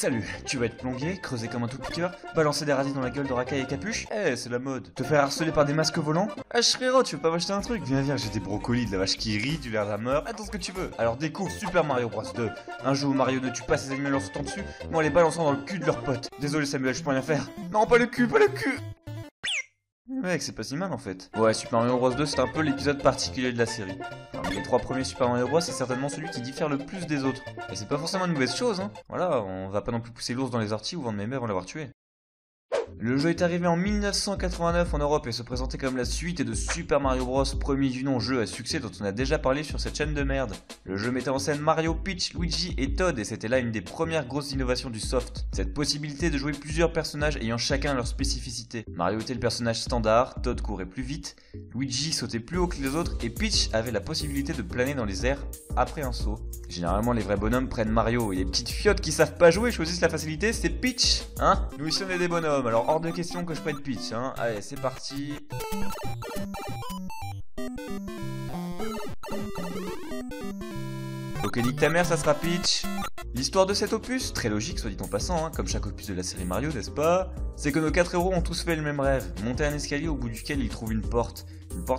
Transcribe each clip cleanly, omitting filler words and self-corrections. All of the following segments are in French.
Salut, tu vas être plombier, creuser comme un tout piqueur, balancer des radis dans la gueule de racaille et capuche. C'est la mode. Te faire harceler par des masques volants. Frérot, tu veux pas m'acheter un truc? Viens, j'ai des brocolis, de la vache qui rit, du verre la mort, attends ce que tu veux. Alors découvre Super Mario Bros 2. Un jeu où Mario ne tue pas ses ennemis en leur sautant dessus, mais en les balançant dans le cul de leurs potes. Désolé Samuel, je peux rien faire. Non, pas le cul. Mec, c'est pas si mal en fait. Ouais, Super Mario Bros 2, c'est un peu l'épisode particulier de la série. Parmi les 3 premiers Super Mario Bros, c'est certainement celui qui diffère le plus des autres. Et c'est pas forcément une mauvaise chose, hein. Voilà, on va pas non plus pousser l'ours dans les orties ou vendre mémé avant l'avoir tué. Le jeu est arrivé en 1989 en Europe et se présentait comme la suite de Super Mario Bros, premier du nom, jeu à succès dont on a déjà parlé sur cette chaîne de merde. Le jeu mettait en scène Mario, Peach, Luigi et Toad et c'était là une des premières grosses innovations du soft. Cette possibilité de jouer plusieurs personnages ayant chacun leur spécificité. Mario était le personnage standard, Toad courait plus vite, Luigi sautait plus haut que les autres et Peach avait la possibilité de planer dans les airs après un saut. Généralement les vrais bonhommes prennent Mario et les petites fiottes qui savent pas jouer choisissent la facilité, c'est Peach, hein. Nous ici on est des bonhommes, alors hors de question que je prenne Peach, hein. Allez, c'est parti. Ok, nique ta mère, ça sera Peach. L'histoire de cet opus, très logique soit dit en passant, hein, comme chaque opus de la série Mario, n'est-ce pas? C'est que nos 4 héros ont tous fait le même rêve, monter un escalier au bout duquel ils trouvent une porte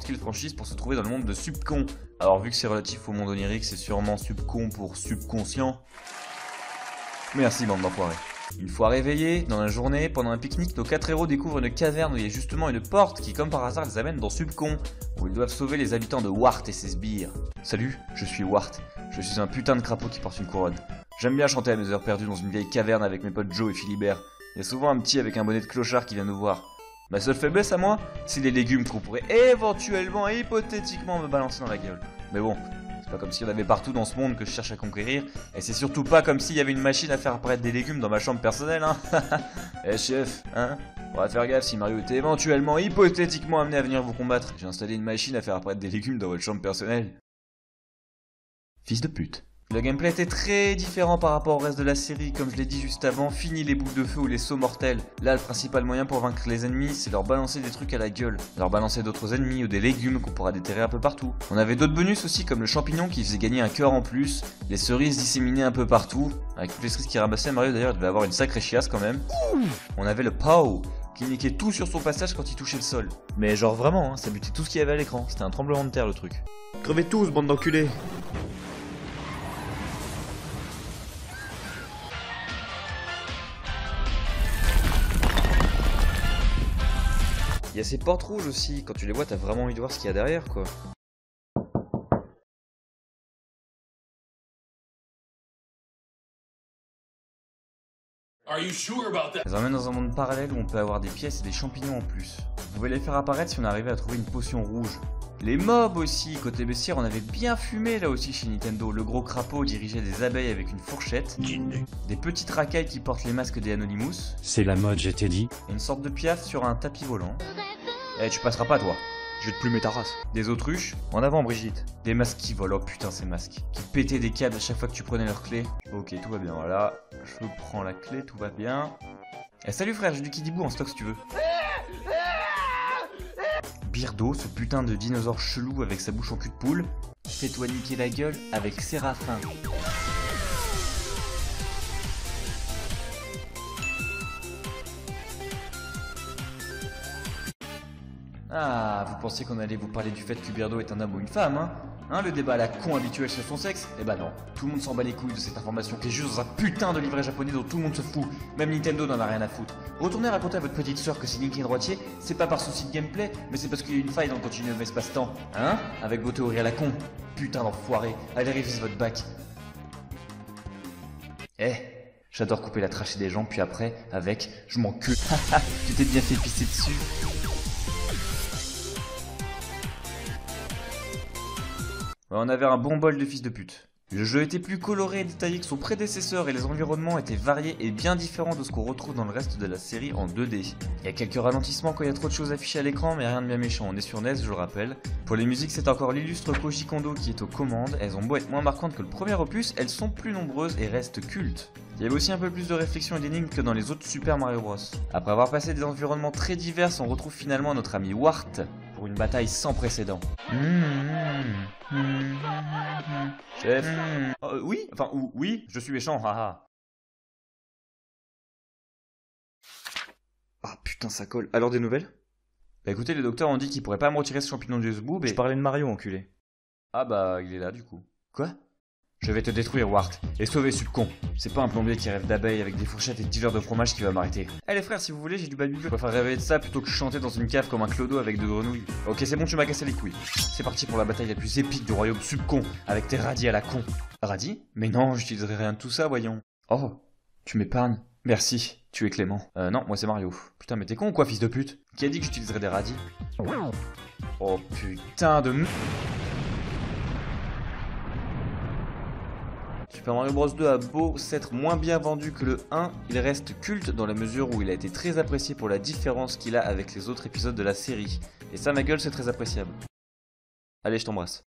qu'ils franchissent pour se trouver dans le monde de Subcon. Alors vu que c'est relatif au monde onirique, c'est sûrement Subcon pour subconscient. Merci bande d'enfoirés. Une fois réveillés, dans la journée, pendant un pique-nique, nos 4 héros découvrent une caverne où il y a justement une porte qui, comme par hasard, les amène dans Subcon, où ils doivent sauver les habitants de Wart et ses sbires. Salut, je suis Wart. Je suis un putain de crapaud qui porte une couronne. J'aime bien chanter à mes heures perdues dans une vieille caverne avec mes potes Joe et Philibert. Il y a souvent un petit avec un bonnet de clochard qui vient nous voir. Ma seule faiblesse à moi, c'est les légumes qu'on pourrait éventuellement, hypothétiquement me balancer dans la gueule. Mais bon, c'est pas comme s'il y en avait partout dans ce monde que je cherche à conquérir, et c'est surtout pas comme s'il y avait une machine à faire apparaître des légumes dans ma chambre personnelle, hein. Chef, hein, on va faire gaffe si Mario était éventuellement, hypothétiquement amené à venir vous combattre. J'ai installé une machine à faire apparaître des légumes dans votre chambre personnelle. Fils de pute. Le gameplay était très différent par rapport au reste de la série, comme je l'ai dit juste avant, fini les boules de feu ou les sauts mortels. Là, le principal moyen pour vaincre les ennemis, c'est leur balancer des trucs à la gueule. Leur balancer d'autres ennemis ou des légumes qu'on pourra déterrer un peu partout. On avait d'autres bonus aussi, comme le champignon qui faisait gagner un cœur en plus, les cerises disséminées un peu partout. Avec toutes les cerises qui ramassaient, Mario d'ailleurs devait avoir une sacrée chiasse quand même. On avait le POW, qui niquait tout sur son passage quand il touchait le sol. Mais genre vraiment, hein, ça butait tout ce qu'il y avait à l'écran, c'était un tremblement de terre le truc. Crevez tous, bande d'enculés. Il y a ces portes rouges aussi, quand tu les vois t'as vraiment envie de voir ce qu'il y a derrière quoi. Elles emmènent dans un monde parallèle où on peut avoir des pièces et des champignons en plus. Vous pouvez les faire apparaître si on arrivait à trouver une potion rouge. Les mobs aussi, côté bestiaire on avait bien fumé là aussi chez Nintendo. Le gros crapaud dirigeait des abeilles avec une fourchette. Des petites racailles qui portent les masques des Anonymous. C'est la mode, je t'ai dit. Et une sorte de piaf sur un tapis volant. Tu passeras pas toi. Je vais te plumer ta race. Des autruches. En avant Brigitte. Des masques qui volent. Oh putain ces masques. Qui pétaient des câbles à chaque fois que tu prenais leur clé. Ok tout va bien. Voilà. Je prends la clé. Tout va bien. Salut frère. J'ai du Kidibou en stock si tu veux. Birdo. Ce putain de dinosaure chelou avec sa bouche en cul de poule. Fais-toi niquer la gueule avec Séraphin. Ah, vous pensiez qu'on allait vous parler du fait que Birdo est un homme ou une femme, hein? Le débat à la con habituel sur son sexe? Eh bah non, tout le monde s'en bat les couilles de cette information qui est juste dans un putain de livret japonais dont tout le monde se fout. Même Nintendo n'en a rien à foutre. Retournez raconter à votre petite soeur que c'est Link est droitier, c'est pas par souci de gameplay, mais c'est parce qu'il y a une faille dans le continuum espace-temps. Hein? Avec vos théories à la con. Putain d'enfoiré, allez réviser votre bac. J'adore couper la trachée des gens, puis après, avec, je m'en cul. Tu t'es bien fait pisser dessus. On avait un bon bol de fils de pute. Le jeu était plus coloré et détaillé que son prédécesseur et les environnements étaient variés et bien différents de ce qu'on retrouve dans le reste de la série en 2D. Il y a quelques ralentissements quand il y a trop de choses affichées à l'écran, mais rien de bien méchant, on est sur NES je le rappelle. Pour les musiques c'est encore l'illustre Koji Kondo qui est aux commandes, elles ont beau être moins marquantes que le premier opus, elles sont plus nombreuses et restent cultes. Il y avait aussi un peu plus de réflexion et d'énigmes que dans les autres Super Mario Bros. Après avoir passé des environnements très divers, on retrouve finalement notre ami Wart pour une bataille sans précédent. Chef. Oui, enfin oui, je suis méchant, haha. Ah putain, ça colle. Alors des nouvelles? Bah écoutez, les docteurs ont dit qu'ils pourraient pas me retirer ce champignon de boob et... Je parlais de Mario, enculé. Ah bah, il est là du coup. Quoi? Je vais te détruire, Wart, et sauver Subcon. C'est pas un plombier qui rêve d'abeilles avec des fourchettes et de dealers de fromage qui va m'arrêter. Eh les frères, si vous voulez, j'ai du baby. Je préfère rêver de ça plutôt que chanter dans une cave comme un clodo avec 2 grenouilles. Ok, c'est bon, tu m'as cassé les couilles. C'est parti pour la bataille la plus épique du royaume Subcon, avec tes radis à la con. Radis? Mais non, j'utiliserai rien de tout ça, voyons. Oh, tu m'épargnes. Merci, tu es Clément. Non, moi c'est Mario. Putain, mais t'es con ou quoi, fils de pute? Qui a dit que j'utiliserais des radis? Oh putain de... Super Mario Bros 2 a beau s'être moins bien vendu que le 1, il reste culte dans la mesure où il a été très apprécié pour la différence qu'il a avec les autres épisodes de la série. Et ça, ma gueule, c'est très appréciable. Allez, je t'embrasse.